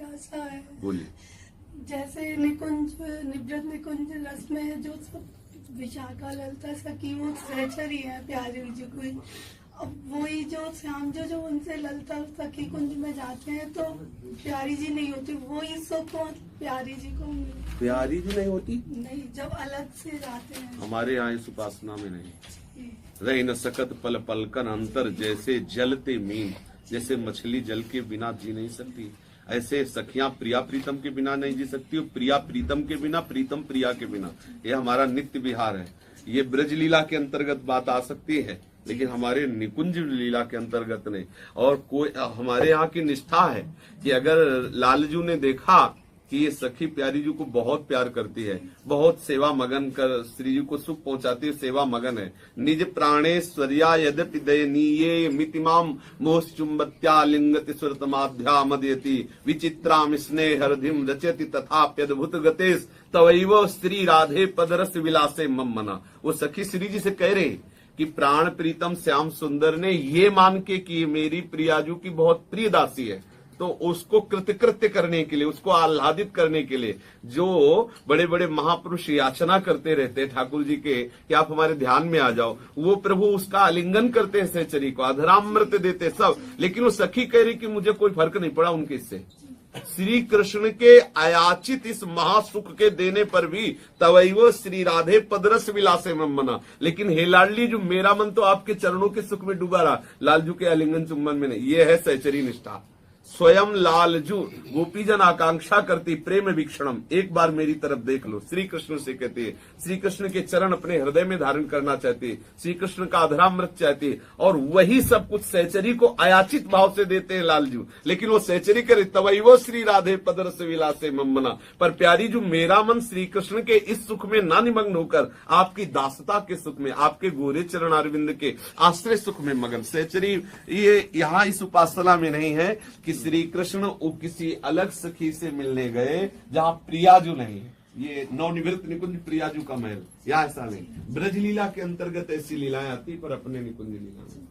जिज्ञासा है। बोलिए। जैसे निकुंज निवृत्त निकुंज रस में जो सब विशाखा ललता सखी वो सहचरी है प्यारी जी को, अब वही जो श्याम जो उनसे ललता सखी कुंज में जाते हैं तो प्यारी जी नहीं होती, वही सुख प्यारी जी को प्यारी जी नहीं होती? नहीं, जब अलग से जाते हैं। हमारे यहाँ इस उपासना में नहीं। रह न सकत पल पलकन अंतर, जैसे जलते मीन, जैसे मछली जल के बिना जी नहीं सकती, ऐसे सखियां प्रिया प्रीतम के बिना नहीं जी सकती, और प्रिया प्रीतम के बिना, प्रीतम प्रिया के बिना। ये हमारा नित्य विहार है। ये ब्रज लीला के अंतर्गत बात आ सकती है, लेकिन हमारे निकुंज लीला के अंतर्गत नहीं। और कोई हमारे यहाँ की निष्ठा है कि अगर लालजू ने देखा कि ये सखी प्यारी जी को बहुत प्यार करती है, बहुत सेवा मगन कर श्री जी को सुख पहुंचाती है, सेवा मगन है, निज प्राणेश्वर्या यद्यपि दयनीये मितिमाम मोहचुंबत्या लिंगति सुरतमाध्या मदयति विचित्राम स्नेहरधिम रचयति तथाप्यद्भुत गतेश तवैव श्री राधे पदरस विलासे मम्मना। वो सखी श्री जी से कह रहे कि प्राण प्रीतम श्याम सुंदर ने ये मान के कि मेरी प्रियाजू की बहुत प्रिय दासी है, तो उसको कृतकृत्य करने के लिए, उसको आह्लादित करने के लिए जो बड़े बड़े महापुरुष याचना करते रहते हैं ठाकुर जी के कि आप हमारे ध्यान में आ जाओ, वो प्रभु उसका आलिंगन करते हैं सहचरी को, अधरामृत देते सब। लेकिन वो सखी कह रही कि मुझे कोई फर्क नहीं पड़ा उनके इससे। श्री कृष्ण के अयाचित इस महासुख के देने पर भी तवैव श्री राधे पदरस विलासे मम्मना। लेकिन हे लाडली, जो मेरा मन तो आपके चरणों के सुख में डूबा रहा, लालजू के आलिंगन चुम्बन में नहीं। ये है सहचरी निष्ठा। स्वयं लालजू गोपीजन आकांक्षा करती प्रेम वीक्षणम, एक बार मेरी तरफ देख लो, श्री कृष्ण से कहते हैं। श्री कृष्ण के चरण अपने हृदय में धारण करना चाहते, श्री कृष्ण का अधरामृत चाहते, और वही सब कुछ सहचरी को अयाचित भाव से देते हैं लालजू। लेकिन वो सहचरी करे तवैव श्री राधे पदरस विलासे मम्मना। पर प्यारी जो मेरा मन श्री कृष्ण के इस सुख में ना निमग्न होकर आपकी दासता के सुख में, आपके गोरे चरण अरविंद के आश्रय सुख में मगन। सहचरी ये यहाँ इस उपासना में नहीं है कि श्री कृष्ण वो किसी अलग सखी से मिलने गए जहां प्रियाजू नहीं है। ये नवनिवृत्त निकुंज प्रियाजू का महल, यहाँ ऐसा नहीं। ब्रज लीला के अंतर्गत ऐसी लीलाएं आती, पर अपने निकुंज लीला में